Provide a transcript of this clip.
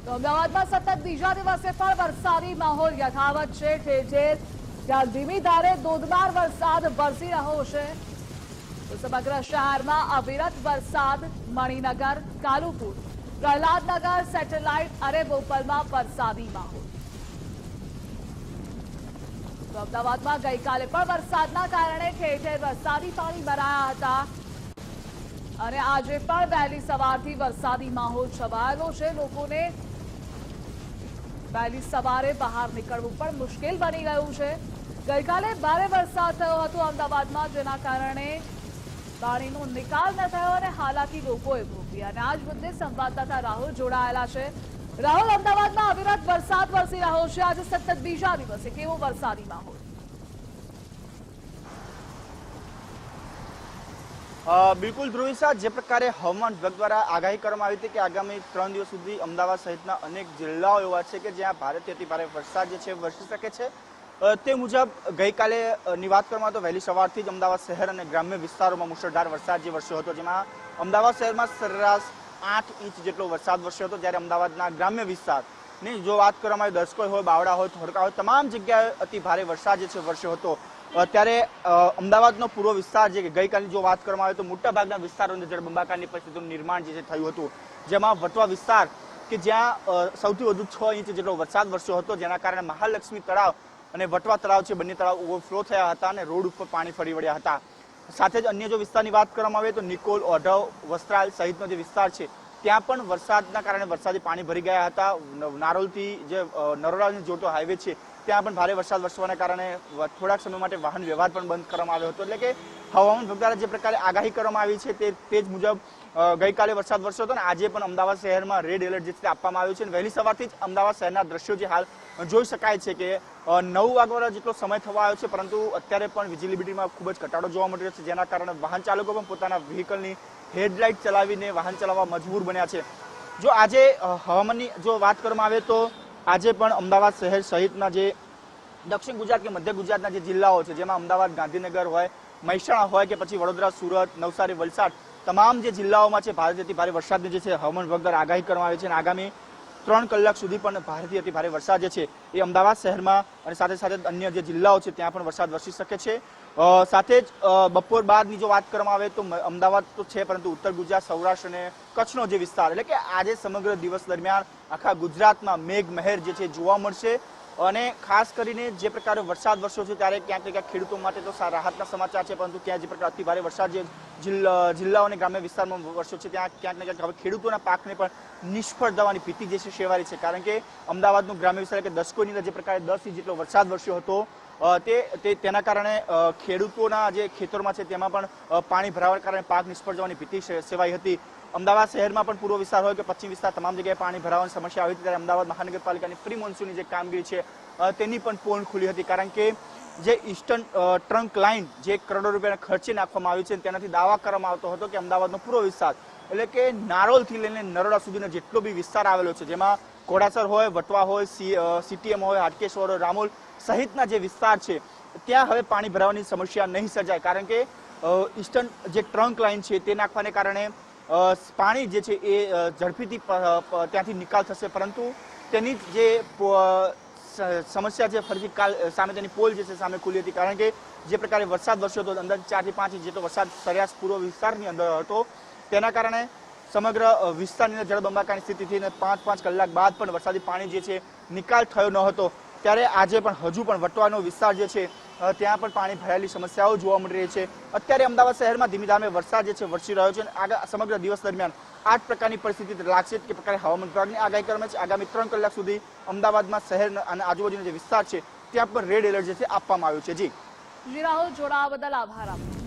તો અમદાવાદમાં સતત બીજા દિવસે પણ વરસાદી માહોલ યથાવત છે. ઠેર ઠેર ત્યાં ધીમી ધારે ધોધમાર વરસાદ વરસી રહ્યો છે. તો સમગ્ર શહેરમાં અવિરત વરસાદ. મણિનગર, કાલુપુર, પ્રહલાદનગર, સેટેલાઇટ અને બોપલમાં વરસાદી માહોલ. તો અમદાવાદમાં ગઈકાલે પણ વરસાદના કારણે ઠેર ઠેર વરસાદી પાણી ભરાયા હતા અને આજે પણ વહેલી સવારથી વરસાદી માહોલ છવાયેલો છે. લોકોને વહેલી સવારે બહાર નીકળવું પણ મુશ્કેલ બની ગયું છે. ગઈકાલે ભારે વરસાદ થયો હતો અમદાવાદમાં, જેના કારણે પાણીનો નિકાલ ન થયો અને હાલાકી લોકોએ ભોગવી. અને આ જ મુદ્દે સંવાદદાતા રાહુલ જોડાયેલા છે. રાહુલ, અમદાવાદમાં અવિરત વરસાદ વરસી રહ્યો છે. આજે સતત બીજા દિવસે કેવો વરસાદી માહોલ? બિલકુલ ધ્રુવિસા, જે પ્રકારે હવામાન વિભાગ દ્વારા આગાહી કરવામાં આવી હતી કે આગામી 3 દિવસ સુધી અમદાવાદ સહિતના અનેક જિલ્લાઓ એવા છે કે જ્યાં ભારેથી અતિ ભારે વરસાદ જે છે વરસી શકે છે, તે મુજબ ગઈકાલે ની વાત કરવામાં તો વહેલી સવારથી જ અમદાવાદ શહેર અને ગ્રામ્ય વિસ્તારોમાં મુશળધાર વરસાદ જે વરસ્યો હતો, જેમાં અમદાવાદ શહેરમાં સરેરાશ 8 ઇંચ જેટલો વરસાદ વરસ્યો હતો. જ્યારે અમદાવાદના ગ્રામ્ય વિસ્તારની જો વાત કરવામાં આવે, દસકોઈ હોય, બાવળા હોય, ધોળકા હોય, તમામ જગ્યાએ અતિ ભારે વરસાદ જે છે વરસ્યો હતો. ત્યારે અમદાવાદનો પૂર્વ વિસ્તાર જે ગઈકાલની જો વાત કરવામાં આવે તો મોટાભાગના વિસ્તારોની જળબંબાકારની પરિસ્થિતિનું નિર્માણ જે છે થયું હતું, જેમાં વટવા વિસ્તાર કે જ્યાં સૌથી વધુ 6 ઇંચ જેટલો વરસાદ વરસ્યો હતો, જેના કારણે મહાલક્ષ્મી તળાવ અને વટવા તળાવ છે, બંને તળાવ ઓવરફ્લો થયા હતા અને રોડ ઉપર પાણી ફરી વળ્યા હતા. સાથે જ અન્ય જો વિસ્તારની વાત કરવામાં આવે તો નિકોલ, ઓઢવ, વસ્ત્રાલ સહિતનો જે વિસ્તાર છે ત્યાં પણ વરસાદના કારણે વરસાદી પાણી ભરી ગયા હતા. નારોલથી જે નરોડાને જોડતો હાઈવે છે ત્યાં પણ ભારે વરસાદ વરસવાના કારણે થોડાક સમય માટે વાહન વ્યવહાર પણ બંધ કરવામાં આવ્યો હતો. એટલે કે હવામાન વિભાગ દ્વારા જે પ્રકારે આગાહી કરવામાં આવી છે તે જ મુજબ ગઈકાલે વરસાદ વરસ્યો હતો અને આજે પણ અમદાવાદ શહેરમાં રેડ એલર્ટ જે છે આપવામાં આવ્યું છે. અને વહેલી સવારથી જ અમદાવાદ શહેરના દ્રશ્યો જે હાલ જોઈ શકાય છે કે 9 વાગ્યાનો જેટલો સમય થવા આવ્યો છે, પરંતુ અત્યારે પણ વિઝિબિલિટીમાં ખૂબ જ ઘટાડો જોવા મળી રહ્યો છે, જેના કારણે વાહન ચાલકો પણ પોતાના વ્હીકલની હેડલાઇટ ચલાવીને વાહન ચલાવવા મજબૂર બન્યા છે. જો આજે હવામાનની જો વાત કરવામાં આવે તો આજે પણ અમદાવાદ શહેર સહિતના જે દક્ષિણ ગુજરાત કે મધ્ય ગુજરાતના જે જિલ્લાઓ છે, જેમાં અમદાવાદ, ગાંધીનગર હોય, મહેસાણા હોય કે પછી વડોદરા, સુરત, નવસારી, વલસાડ, તમામ જે જિલ્લાઓમાં છે ભારેથી અતિ ભારે વરસાદની જે છે હવામાન વિભાગ દ્વારા આગાહી કરવામાં આવી છે. અને આગામી 3 કલાક સુધી પણ ભારેથી અતિ ભારે વરસાદ જે છે એ અમદાવાદ શહેરમાં અને સાથે સાથે અન્ય જે જિલ્લાઓ છે ત્યાં પણ વરસાદ વરસી શકે છે. સાથે જ બપોર બાદની જો વાત કરવામાં આવે તો અમદાવાદ તો છે, પરંતુ ઉત્તર ગુજરાત, સૌરાષ્ટ્ર અને કચ્છનો જે વિસ્તાર, એટલે કે આજે સમગ્ર દિવસ દરમિયાન આખા ગુજરાતમાં મેઘ મહેર જે છે જોવા મળશે. અને ખાસ કરીને જે પ્રકારે વરસાદ વરસ્યો છે ત્યારે ક્યાંક ને ક્યાંક ખેડૂતો માટે તો રાહતના સમાચાર છે, પરંતુ ત્યાં જે પ્રકારે અતિ ભારે વરસાદ જે જિલ્લાઓ અને ગ્રામ્ય વિસ્તારમાં વરસ્યો છે ત્યાં ક્યાંક ને ક્યાંક હવે ખેડૂતોના પાકને પણ નિષ્ફળ જવાની ભીતિ જે છે સેવારી છે. કારણ કે અમદાવાદનું ગ્રામ્ય વિસ્તાર કે દસકોની અંદર જે પ્રકારે 10 ઇંચ જેટલો વરસાદ વરસ્યો હતો તેના કારણે ખેડૂતોના જે ખેતરોમાં છે તેમાં પણ પાણી ભરાવાના કારણે પાક નિષ્ફળ જવાની ભીતિ સેવાઈ હતી. અમદાવાદ શહેરમાં પણ પૂર્વ વિસ્તાર હોય કે પશ્ચિમ વિસ્તાર તમામ જગ્યાએ પાણી ભરાવાની સમસ્યા આવી હતી. ત્યારે અમદાવાદ મહાનગરપાલિકાની પ્રી મોન્સૂનની જે કામગીરી છે તેની પણ પોલ ખુલી હતી, કારણ કે જે ઈસ્ટર્ન ટ્રંક લાઇન જે કરોડો રૂપિયાના ખર્ચે નાખવામાં આવી છે તેનાથી દાવા કરવામાં આવતો હતો કે અમદાવાદનો પૂર્વ વિસ્તાર એટલે કે નારોલથી લઈને નરોડા સુધીનો જેટલો બી વિસ્તાર આવેલો છે, જેમાં ઘોડાસર હોય, વટવા હોય, સીટીએમ હોય, હાટકેશ્વર હોય, રામોલ સહિતના જે વિસ્તાર છે ત્યાં હવે પાણી ભરાવાની સમસ્યા નહીં સર્જાય, કારણ કે ઈસ્ટર્ન જે ટ્રંક લાઇન છે તે નાખવાને કારણે પાણી જે છે એ ઝડપીથી ત્યાંથી નિકાલ થશે. પરંતુ તેની જે સમસ્યા છે ફરીથી સામે તેની પોલ જે છે સામે ખુલી હતી, કારણ કે જે પ્રકારે વરસાદ વરસ્યો હતો અંદાજે 4 થી 5 ઇંચ જેટલો વરસાદ સરેરાશ પૂર્વ વિસ્તારની અંદર હતો, તેના કારણે સમગ્ર વિસ્તારની અંદર જળબંબાકારની સ્થિતિથી 5 કલાક બાદ પણ વરસાદી પાણી જે છે નિકાલ થયો ન હતો. ત્યારે આજે પણ હજુ પણ વટવાનો વિસ્તાર જે છે ત્યાં પણ પાણી ભરાયેલી સમસ્યાઓ જોવા મળી રહી છે. અત્યારે અમદાવાદ શહેરમાં ધીમે ધીમે વરસાદ જે છે વરસી રહ્યો છે અને સમગ્ર દિવસ દરમિયાન 8 પ્રકારની પરિસ્થિતિ લાગશે કે પ્રકારે હવામાન વિભાગની આગાહી કરવામાં છે. આગામી 3 કલાક સુધી અમદાવાદમાં શહેર અને આજુબાજુનો જે વિસ્તાર છે ત્યાં પણ રેડ એલર્ટ જે છે આપવામાં આવ્યું છે. જી રાહુલ, જોડાવા બદલ આભાર આપનો.